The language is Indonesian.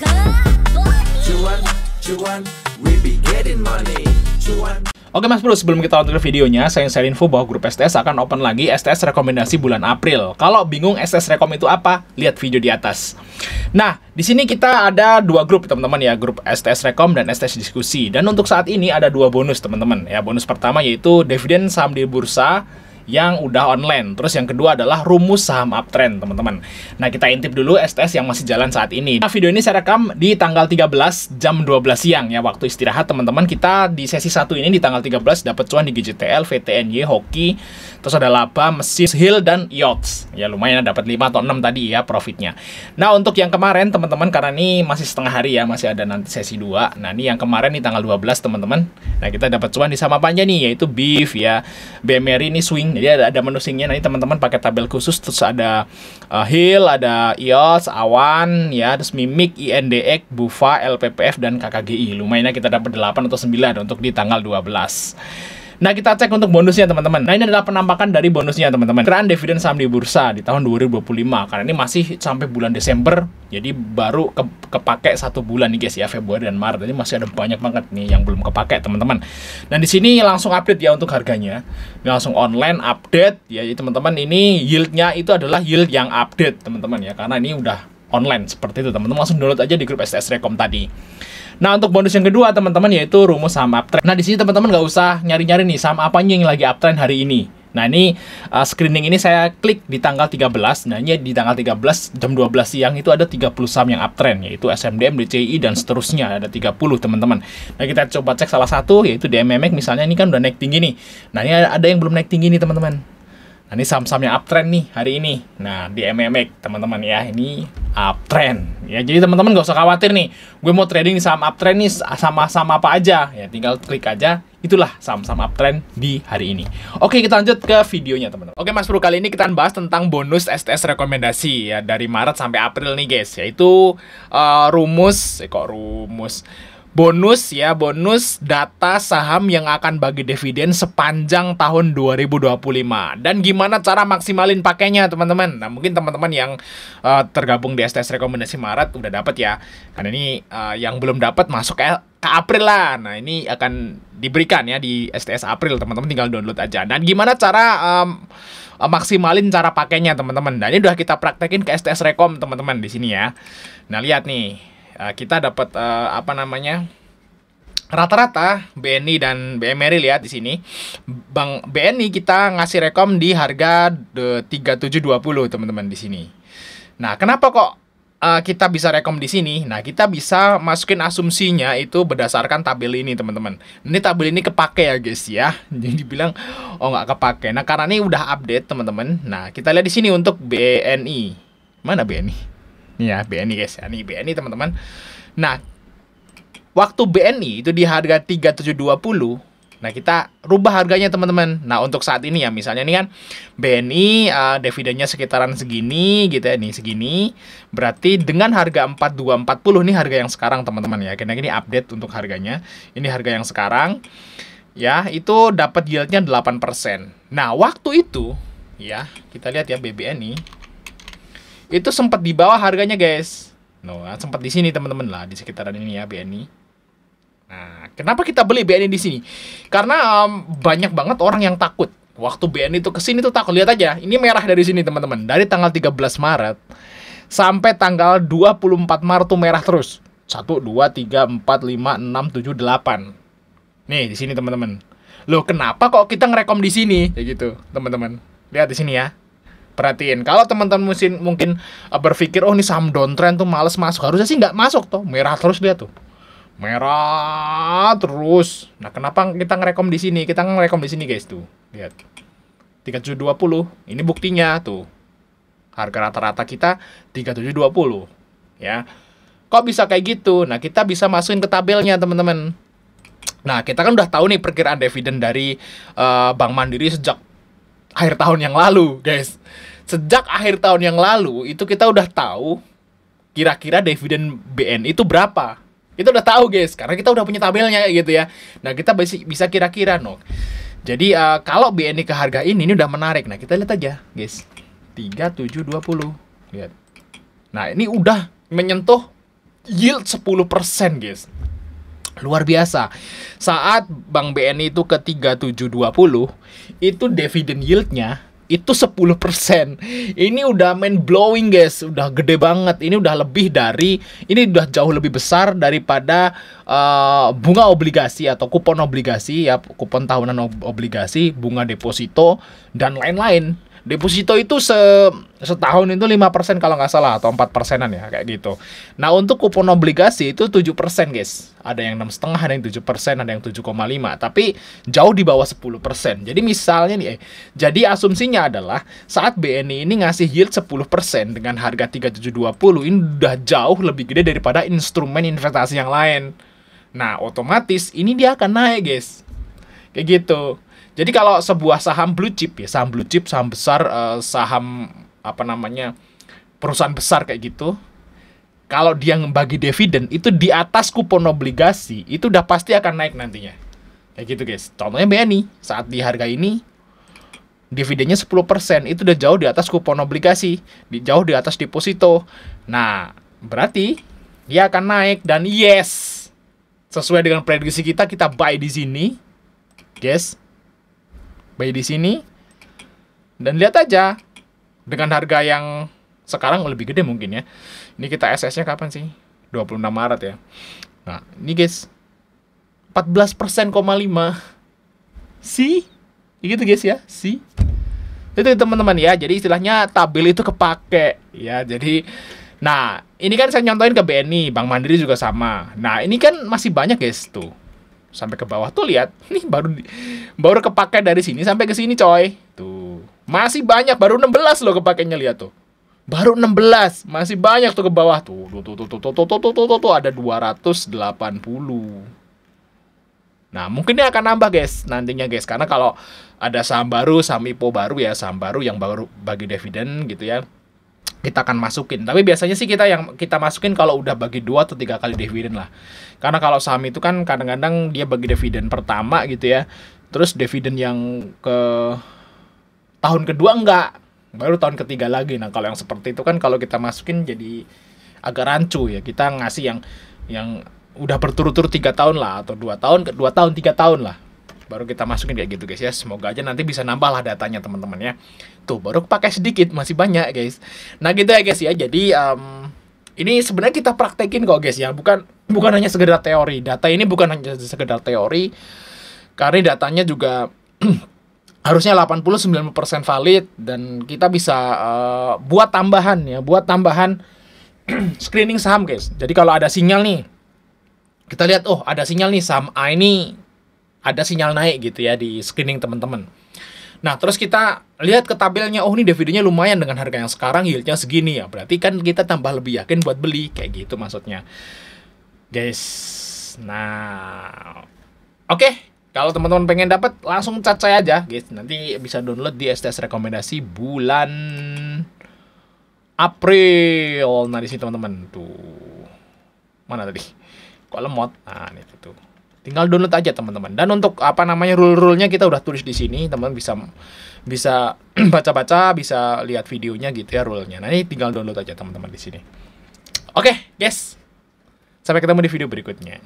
Cuan, cuan, we be getting money. Cuan. Oke Mas Bro, sebelum kita lanjut ke videonya, saya share info bahwa grup STS akan open lagi STS rekomendasi bulan April. Kalau bingung STS rekom itu apa, lihat video di atas. Nah, di sini kita ada dua grup teman-teman ya, grup STS rekom dan STS diskusi. Dan untuk saat ini ada dua bonus teman-teman ya. Bonus pertama yaitu dividen saham di bursa yang udah online. Terus yang kedua adalah rumus saham uptrend, teman-teman. Nah, kita intip dulu STS yang masih jalan saat ini. Nah, video ini saya rekam di tanggal 13 jam 12 siang ya, waktu istirahat, teman-teman. Kita di sesi 1 ini di tanggal 13 dapat cuan di GJTL, VTNY, Hoki, terus ada laba, mesin, Hill, dan Yachts. Ya, lumayan dapat 5 atau 6 tadi ya profitnya. Nah, untuk yang kemarin, teman-teman, karena ini masih setengah hari ya, masih ada nanti sesi 2. Nah, ini yang kemarin di tanggal 12, teman-teman. Nah, kita dapat cuan di saham apa aja nih, yaitu BIF ya. BMRI ini swing. Jadi ada menu swingnya, nanti teman-teman pakai tabel khusus. Terus ada Hill, ada IOS, Awan ya, terus Mimik, INDX, Bufa, LPPF, dan KKGI. Lumayan kita dapat 8 atau 9 untuk di tanggal 12. Nah, kita cek untuk bonusnya, teman-teman. Nah, ini adalah penampakan dari bonusnya, teman-teman. Kiraan dividen saham di bursa di tahun 2025. Karena ini masih sampai bulan Desember, jadi baru kepake 1 bulan nih guys ya, Februari dan Maret. Jadi masih ada banyak banget nih yang belum kepake, teman-teman. Dan di sini langsung update ya untuk harganya. Ini langsung online update ya, teman-teman. Ini yieldnya itu adalah yield yang update, teman-teman ya. Karena ini udah online seperti itu, teman-teman. Langsung download aja di grup STS Rekom tadi. Nah, untuk bonus yang kedua, teman-teman, yaitu rumus saham uptrend. Nah, di sini teman-teman nggak usah nyari-nyari nih saham apanya yang lagi uptrend hari ini. Nah, ini screening ini saya klik di tanggal 13. Nah, ini di tanggal 13 jam 12 siang itu ada 30 saham yang uptrend, yaitu SMDM, DCI, dan seterusnya. Ada 30, teman-teman. Nah, kita coba cek salah satu, yaitu DMMX. Misalnya ini kan udah naik tinggi nih. Nah, ini ada yang belum naik tinggi nih, teman-teman. Nah, ini saham-saham yang uptrend nih hari ini. Nah, di MMX, teman-teman ya, ini uptrend. Ya, jadi teman-teman nggak usah khawatir nih. Gue mau trading di saham uptrend nih sama-sama apa aja. Ya, tinggal klik aja. Itulah saham-saham uptrend di hari ini. Oke, kita lanjut ke videonya, teman-teman. Oke, Mas Bro, kali ini kita akan bahas tentang bonus STS rekomendasi ya dari Maret sampai April nih, guys. Yaitu bonus ya, bonus data saham yang akan bagi dividen sepanjang tahun 2025. Dan gimana cara maksimalin pakainya, teman-teman? Nah, mungkin teman-teman yang tergabung di STS rekomendasi Maret udah dapat ya. Karena ini yang belum dapat masuk ke April lah. Nah, ini akan diberikan ya di STS April, teman-teman, tinggal download aja. Dan gimana cara maksimalin cara pakainya, teman-teman? Nah, ini udah kita praktekin ke STS Rekom, teman-teman, di sini ya. Nah, lihat nih. Kita dapat rata-rata BNI dan BMRI, lihat di sini. Bank BNI kita ngasih rekom di harga 3720, teman-teman, di sini. Nah, kenapa kok kita bisa rekom di sini? Nah, kita bisa masukin asumsinya itu berdasarkan tabel ini, teman-teman. Ini tabel ini kepake ya, guys ya. Jadi dibilang oh nggak kepake. Nah, karena ini udah update, teman-teman. Nah, kita lihat di sini untuk BNI. Mana BNI? Ya, BNI guys, ya, nih BNI, teman-teman. Nah, waktu BNI itu di harga 3720. Nah, kita rubah harganya, teman-teman. Nah, untuk saat ini ya, misalnya ini kan BNI dividennya sekitaran segini gitu ya, nih segini. Berarti dengan harga 4240 nih harga yang sekarang, teman-teman ya. Karena ini update untuk harganya. Ini harga yang sekarang. Ya, itu dapat yieldnya 8%. Nah, waktu itu ya, kita lihat ya BBNI itu sempat di bawah harganya, guys. Nah, sempat di sini, teman-teman, lah di sekitaran ini ya BNI. Nah, kenapa kita beli BNI di sini? Karena banyak banget orang yang takut. Waktu BNI itu ke sini tuh takut. Lihat aja, ini merah dari sini, teman-teman. Dari tanggal 13 Maret sampai tanggal 24 Maret tuh merah terus. 1 2 3 4 5 6 7 8. Nih, di sini, teman-teman. Loh, kenapa kok kita ngerekom di sini? Kayak gitu, teman-teman. Lihat di sini ya. Perhatiin, kalau teman-teman mungkin berpikir, oh ini saham downtrend tuh males masuk, harusnya sih nggak masuk tuh, merah terus dia tuh, merah terus. Nah, kenapa kita ngerekom di sini? Kita ngerekom di sini, guys, tuh, lihat 3720, ini buktinya tuh, harga rata-rata kita 3720, ya. Kok bisa kayak gitu? Nah, kita bisa masukin ke tabelnya, teman-teman. Nah, kita kan udah tahu nih perkiraan dividen dari Bank Mandiri sejak akhir tahun yang lalu, guys. Sejak akhir tahun yang lalu itu kita udah tahu kira-kira dividen BNI itu berapa. Kita udah tahu, guys, karena kita udah punya tabelnya gitu ya. Nah, kita bisa kira-kira, no. Jadi kalau BNI ke harga ini udah menarik. Nah, kita lihat aja, guys. 3720. Lihat. Nah, ini udah menyentuh yield 10%, guys. Luar biasa. Saat Bank BNI itu ke 3720, itu dividen yieldnya itu 10%. Ini udah main blowing, guys. Udah gede banget. Ini udah lebih dari, ini udah jauh lebih besar daripada bunga obligasi atau kupon obligasi ya, kupon tahunan obligasi, bunga deposito dan lain-lain. Deposito itu setahun itu 5% kalau nggak salah, atau 4%-an ya, kayak gitu. Nah, untuk kupon obligasi itu 7%, guys. Ada yang 6,5, ada yang 7%, ada yang 7,5. Tapi jauh di bawah 10%. Jadi misalnya nih, jadi asumsinya adalah saat BNI ini ngasih yield 10% dengan harga 3720, ini udah jauh lebih gede daripada instrumen investasi yang lain. Nah, otomatis ini dia akan naik, guys. Kayak gitu. Jadi kalau sebuah saham blue chip ya, saham blue chip, saham besar, saham apa namanya, perusahaan besar kayak gitu, kalau dia ngebagi dividen itu di atas kupon obligasi, itu udah pasti akan naik nantinya. Kayak gitu, guys. Contohnya BNI, saat di harga ini dividennya 10%, itu udah jauh di atas kupon obligasi, jauh di atas deposito. Nah, berarti dia akan naik, dan yes, sesuai dengan prediksi kita buy di sini, guys. Buy di sini, dan lihat aja dengan harga yang sekarang lebih gede mungkin ya. Ini kita SS-nya kapan sih? 26 Maret ya. Nah, ini guys, 14,5%. See? Gitu guys ya, see? Itu teman-teman ya. Jadi istilahnya tabel itu kepake ya. Jadi, nah, ini kan saya nyontohin ke BNI, Bank Mandiri juga sama. Nah, ini kan masih banyak guys tuh. Sampai ke bawah tuh lihat, nih baru kepake dari sini sampai ke sini, coy. Tuh, masih banyak, baru 16 loh kepakainya, lihat tuh. Baru 16, masih banyak tuh ke bawah tuh. Tuh ada 280. Nah, mungkin ini akan nambah, guys, nantinya, guys. Karena kalau ada saham baru, saham IPO baru ya, saham baru yang baru bagi dividen gitu ya, kita akan masukin. Tapi biasanya sih kita masukin kalau udah bagi 2 atau 3 kali dividen lah. Karena kalau saham itu kan kadang-kadang dia bagi dividen pertama gitu ya. Terus dividen yang ke tahun kedua enggak, baru tahun ketiga lagi. Nah, kalau yang seperti itu kan kalau kita masukin jadi agak rancu ya. Kita ngasih yang udah berturut-turut 3 tahun lah, atau 2 tahun, 3 tahun lah, baru kita masukin kayak gitu, guys ya. Semoga aja nanti bisa nambah lah datanya, teman-teman ya. Tuh, baru pakai sedikit, masih banyak, guys. Nah, gitu ya, guys ya. Jadi ini sebenarnya kita praktekin kok, guys ya. Bukan hanya sekedar teori. Data ini bukan hanya sekedar teori. Karena datanya juga harusnya 80-90% valid, dan kita bisa buat tambahan ya, screening saham, guys. Jadi kalau ada sinyal nih, kita lihat, oh, ada sinyal nih saham A ini ada sinyal naik gitu ya di screening teman-teman. Nah, terus kita lihat ke tabelnya, oh, ini dividennya lumayan dengan harga yang sekarang, yieldnya segini ya. Berarti kan kita tambah lebih yakin buat beli, kayak gitu maksudnya, guys. Nah, oke. Kalau teman-teman pengen dapat, langsung chat saya aja, guys. Nanti bisa download di STS rekomendasi bulan April. Nah, di sini teman-teman tuh. Mana tadi? Kok lemot? Nah, ini tuh. Tinggal download aja, teman-teman. Dan untuk apa namanya rule-rule-nya kita udah tulis di sini, teman bisa baca-baca, bisa lihat videonya gitu ya rule-nya. Nah, ini tinggal download aja, teman-teman, di sini. Oke, guys. Sampai ketemu di video berikutnya.